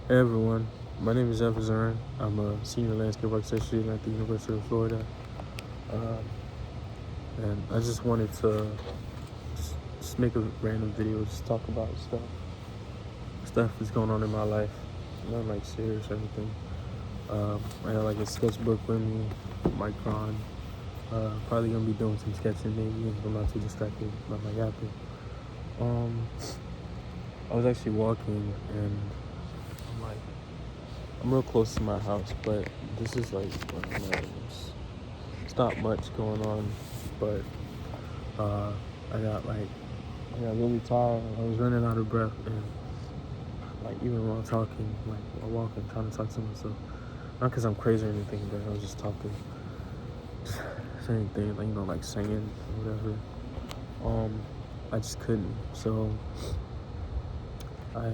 Hey everyone, my name is Evan. I'm a senior landscape architect student at the University of Florida, um, and I just wanted to just make a random video, just talk about stuff that's going on in my life, not like serious or anything. I got like a sketchbook with me, micron. Probably gonna be doing some sketching maybe if I'm not too distracted by my yapping. Um, I was actually walking and I'm like I'm real close to my house, but this is like it's not much going on, but uh, I got really tired. I was running out of breath, and like even while talking, like while walking, trying to talk to myself, not because I'm crazy or anything, but I was just talking, just saying things like like singing or whatever. I just couldn't, so I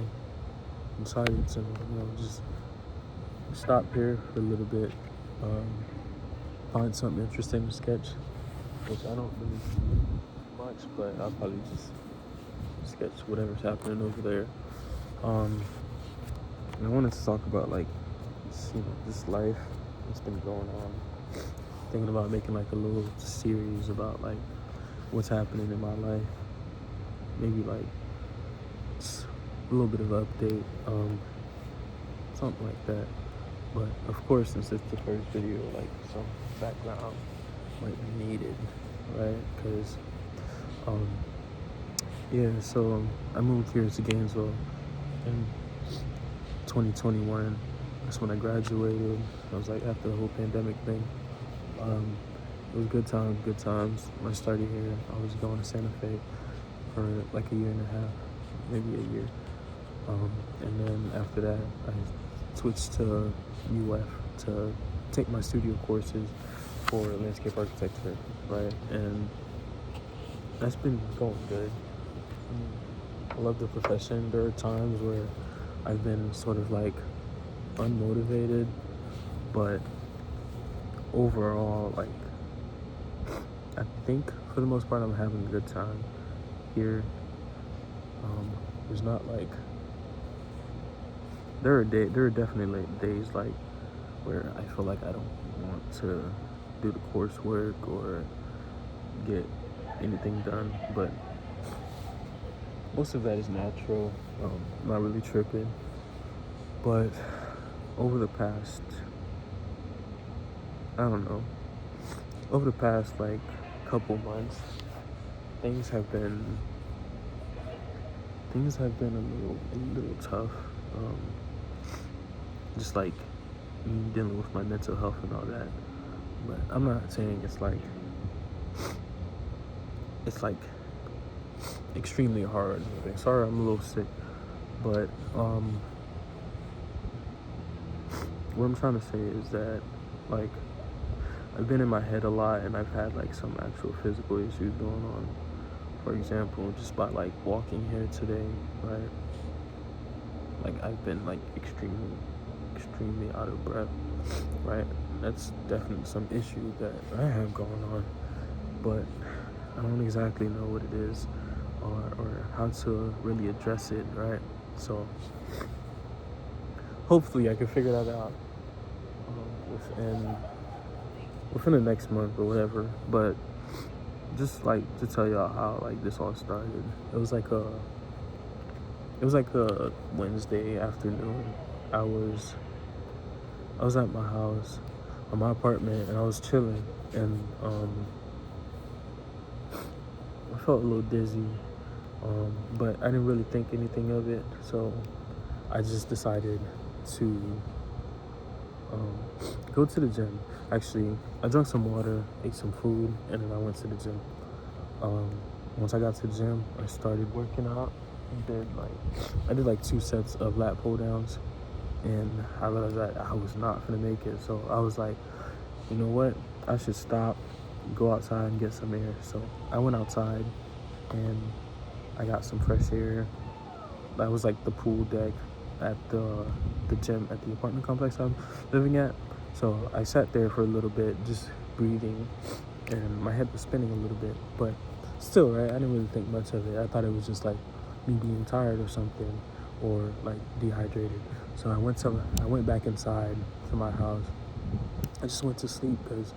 decided to just stop here for a little bit. Um, Find something interesting to sketch, which I don't really do much, but I'll probably just sketch whatever's happening over there. And I wanted to talk about like this life that's been going on. Thinking about making like a little series about like what's happening in my life. Maybe like just a little bit of an update, something like that. But of course, since it's the first video, like some background might be needed, right? Because so I moved here to Gainesville in 2021. That's when I graduated. I was like after the whole pandemic thing. It was good times. When I started here, I was going to Santa Fe for like a year and a half, maybe a year. And then after that, I switched to UF to take my studio courses for landscape architecture, right? And that's been going good. I love the profession. There are times where I've been sort of like unmotivated, but overall, like I think for the most part, I'm having a good time here. There's not like there are definitely like days like where I feel like I don't want to do the coursework or get anything done, but most of that is natural. Not really tripping, but over the past, I don't know, over the past like couple months, things have been a little tough. Just like dealing with my mental health and all that. But I'm not saying it's like extremely hard. Sorry, I'm a little sick, but what I'm trying to say is that like I've been in my head a lot, and I've had like some actual physical issues going on. For example, just by like walking here today, right? Like I've been like extremely out of breath, right? That's definitely some issue that I have going on, but I don't exactly know what it is or how to really address it, right? So hopefully I can figure that out within the next month or whatever. But just like to tell y'all how like this all started. It was like a Wednesday afternoon. I was at my house, at my apartment, and I was chilling, and I felt a little dizzy, but I didn't really think anything of it, so I just decided to go to the gym. Actually, I drank some water, ate some food, and then I went to the gym. Once I got to the gym, I started working out. I did like 2 sets of lat pull downs, and I realized that I was not gonna make it. So I was like, you know what? I should stop, go outside and get some air. So I went outside and I got some fresh air. That was like the pool deck at the gym at the apartment complex I'm living at. So I sat there for a little bit, just breathing, and my head was spinning a little bit, but still, right? I didn't really think much of it. I thought it was just like me being tired or something, or like dehydrated. So I went back inside to my house. I just went to sleep because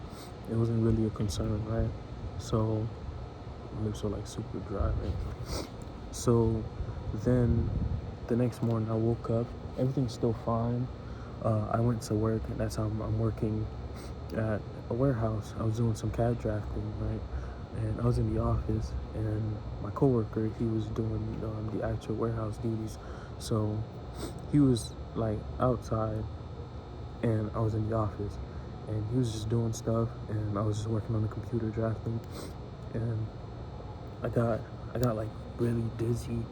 it wasn't really a concern, right? So my lips are like super dry, right? So then the next morning I woke up, everything's still fine. I went to work, and that's how I'm working at a warehouse. I was doing some CAD drafting, right? And I was in the office, and my coworker, he was doing the actual warehouse duties. So he was like outside, and I was in the office, and he was just doing stuff, and I was just working on the computer drafting, and I got like really dizzy,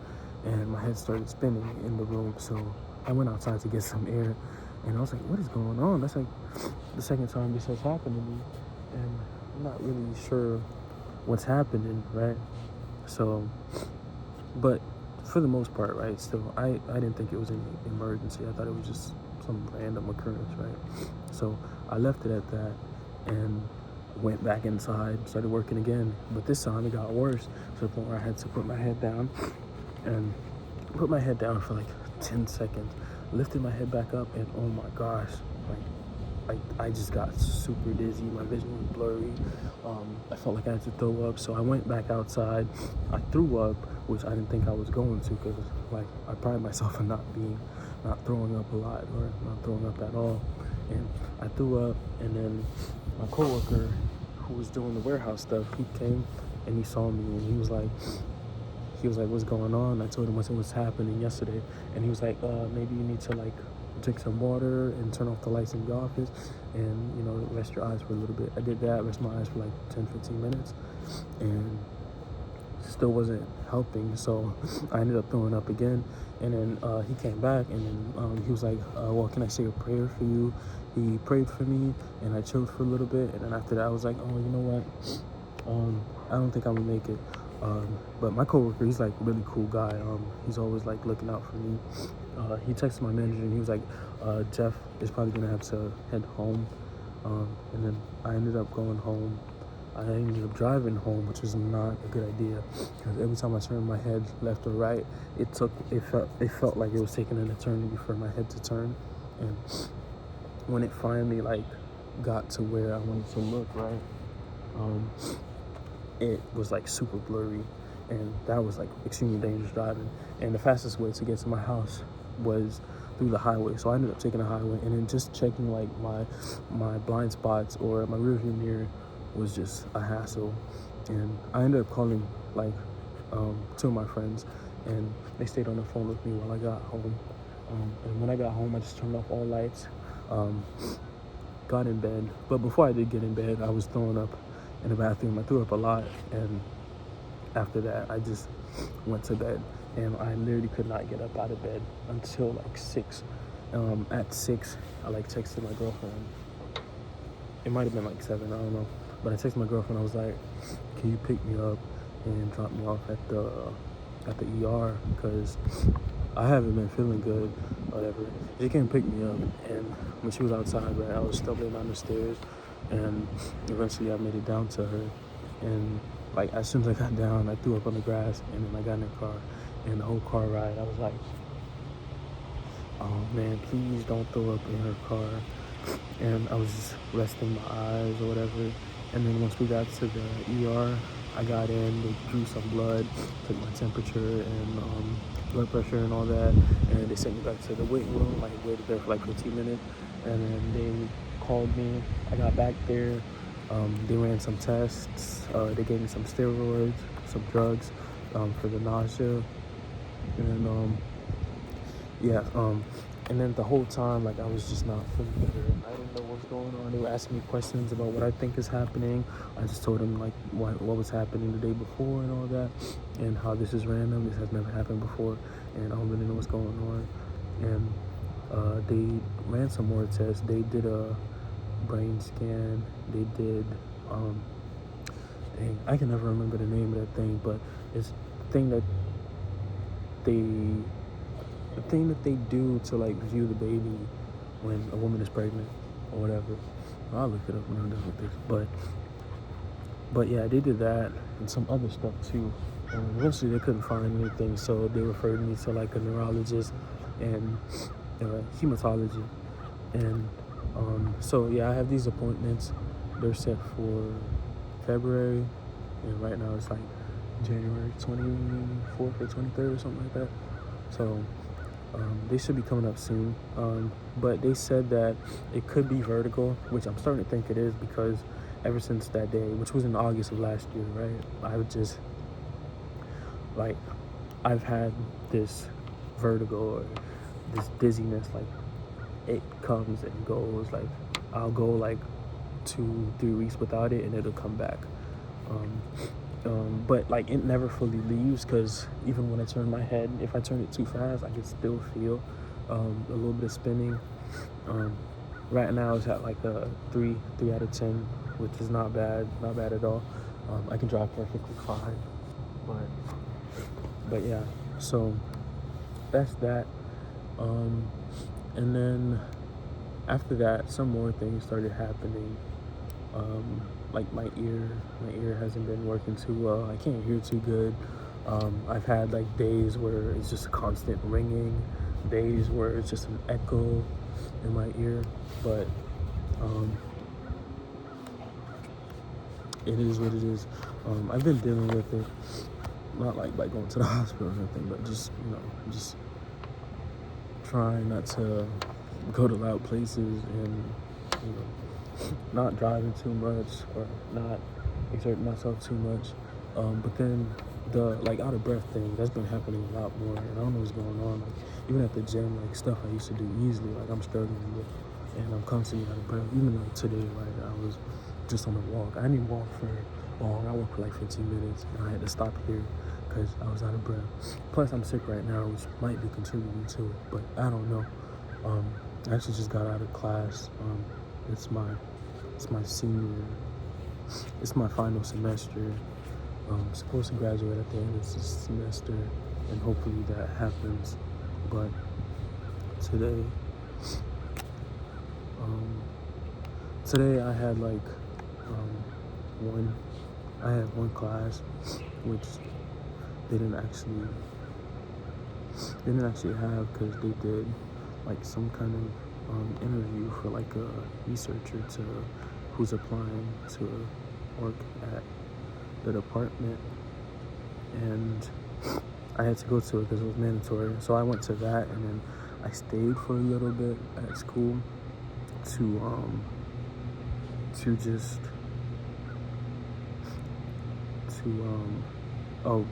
and my head started spinning in the room. So I went outside to get some air, and I was like, what is going on? That's like the second time this has happened to me, and I'm not really sure what's happening, right? So, but for the most part, right, still, I didn't think it was any emergency. I thought it was just some random occurrence, right? So I left it at that, and went back inside, started working again. But this time it got worse to the point where I had to put my head down, and put my head down for like 10 seconds, lifted my head back up, and oh my gosh, like I just got super dizzy. My vision was blurry. I felt like I had to throw up. So I went back outside. I threw up, which I didn't think I was going to, because like I pride myself on not throwing up a lot, or not throwing up at all. And I threw up, and then my coworker, who was doing the warehouse stuff, he came and he saw me, and he was like, what's going on? I told him what's happening yesterday, and he was like, maybe you need to like drink some water and turn off the lights in the office, and, you know, rest your eyes for a little bit. I did that, rest my eyes for like 10-15 minutes, and still wasn't helping. So I ended up throwing up again, and then he came back, and then he was like, well, can I say a prayer for you? He prayed for me, and I chilled for a little bit, and then after that I was like, oh, you know what, I don't think I'm gonna make it. But my coworker, he's like a really cool guy. He's always like looking out for me. He texted my manager, and he was like, Jeff is probably gonna have to head home. And then I ended up going home. I ended up driving home, which was not a good idea, because every time I turned my head left or right, it felt like it was taking an eternity for my head to turn. And when it finally like got to where I wanted to look, right, it was like super blurry, and that was like extremely dangerous driving. And the fastest way to get to my house was through the highway. So I ended up taking the highway, and then just checking like my blind spots or my rearview mirror was just a hassle. And I ended up calling like two of my friends, and they stayed on the phone with me while I got home. And when I got home, I just turned off all lights, got in bed. But before I did get in bed, I was throwing up in the bathroom. I threw up a lot, and after that I just went to bed, and I literally could not get up out of bed until like 6. At 6, I like texted my girlfriend. It might have been like 7, I don't know, but I texted my girlfriend. I was like, can you pick me up and drop me off at the ER, because I haven't been feeling good, whatever. She came pick me up, and when she was outside, right, I was stumbling down the stairs, and eventually I made it down to her. And like as soon as I got down, I threw up on the grass, and then I got in the car, and the whole car ride I was like, oh man, please don't throw up in her car. And I was just resting my eyes or whatever. And then once we got to the ER, I got in, they drew some blood, took my temperature and blood pressure and all that, and they sent me back to the waiting room. I waited there for like 15 minutes, and then they called me. I got back there, they ran some tests, they gave me some steroids, some drugs for the nausea, and and then the whole time, like, I was just not feeling better. I didn't know what was going on. They were asking me questions about what I think is happening. I just told them, like, what was happening the day before and all that, and how this is random. This has never happened before, and I don't really know what's going on. And they ran some more tests. They did a brain scan. They did, I can never remember the name of that thing, but it's the thing that they do to like view the baby when a woman is pregnant or whatever. I'll look it up when I'm done with this. But yeah, they did that and some other stuff too. Eventually they couldn't find anything, so they referred me to like a neurologist and hematology. And so yeah, I have these appointments. They're set for February, and right now it's like January 24th or 23rd or something like that. So they should be coming up soon. But they said that it could be vertigo, which I'm starting to think it is, because ever since that day, which was in August of last year, right, I would just like, I've had this vertigo or this dizziness, like it comes and goes. Like I'll go like 2-3 weeks without it and it'll come back. But like it never fully leaves, because even when I turn my head, if I turn it too fast, I can still feel a little bit of spinning. Right now it's at like a 3 out of 10, which is not bad at all. I can drive perfectly fine, but yeah, so that's that. And then after that, some more things started happening. Like my ear hasn't been working too well. I can't hear too good. I've had like days where it's just a constant ringing, days where it's just an echo in my ear. But it is what it is. I've been dealing with it, not like by going to the hospital or anything, but just just trying not to go to loud places, and not driving too much or not exerting myself too much. But then the like out of breath thing, that's been happening a lot more, and I don't know what's going on. Like even at the gym, like stuff I used to do easily, like I'm struggling with, and I'm constantly out of breath. Even like today, like I was just on a walk. I didn't even walk for long. I walked for like 15 minutes, and I had to stop here because I was out of breath. Plus, I'm sick right now, which might be contributing to it, but I don't know. I actually just got out of class. It's my final semester. Supposed to graduate at the end of this semester, and hopefully that happens. But today I had like one class which they didn't actually have, because they did like some kind of interview for like a researcher who's applying to work at the department, and I had to go to it because it was mandatory. So I went to that, and then I stayed for a little bit at school to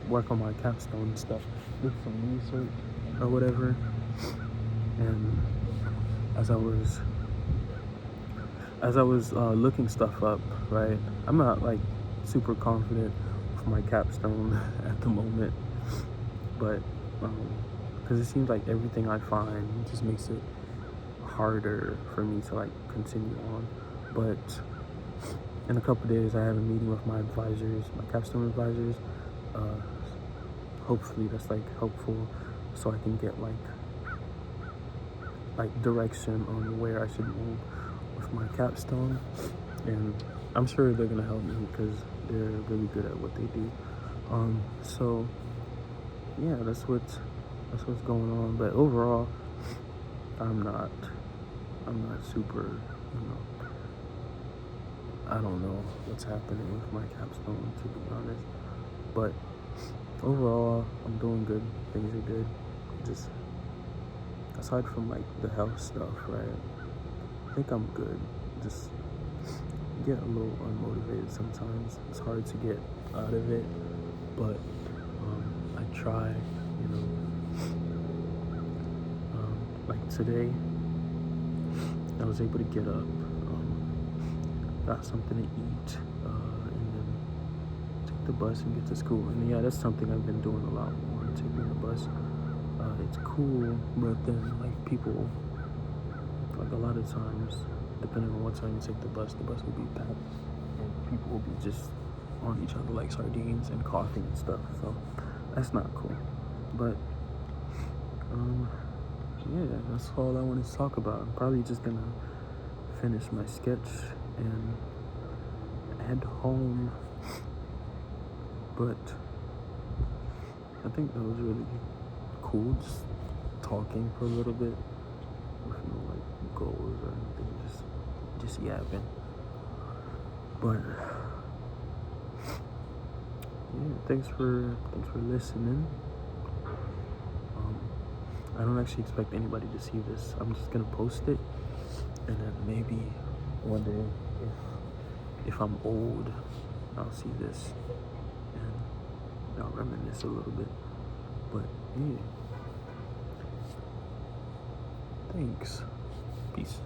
work on my capstone and stuff, did some research or whatever. And as I was looking stuff up, right, I'm not like super confident with my capstone at the moment, but because it seems like everything I find just makes it harder for me to like continue on. But in a couple days, I have a meeting with my advisors, my capstone advisors. Hopefully that's like helpful, so I can get like direction on where I should move with my capstone. And I'm sure they're gonna help me because they're really good at what they do. So yeah, that's what's going on. But overall, I'm not super, I don't know what's happening with my capstone, to be honest. But overall, I'm doing good. Things are good. Just aside from like the health stuff, right? I think I'm good. Just get a little unmotivated sometimes. It's hard to get out of it, but I try, like today, I was able to get up, got something to eat, and then take the bus and get to school. And yeah, that's something I've been doing a lot more, taking the bus. It's cool, but then like people, like a lot of times, depending on what time you take the bus will be packed, and people will be just on each other like sardines and coughing and stuff. So that's not cool. But yeah, that's all I wanted to talk about. I'm probably just gonna finish my sketch and head home. But I think that was really cool, just talking for a little bit with no like goals or anything, just yapping. But yeah, thanks for listening. I don't actually expect anybody to see this. I'm just gonna post it, and then maybe one day, if I'm old, I'll see this and I'll reminisce a little bit. But yeah, thanks. Peace.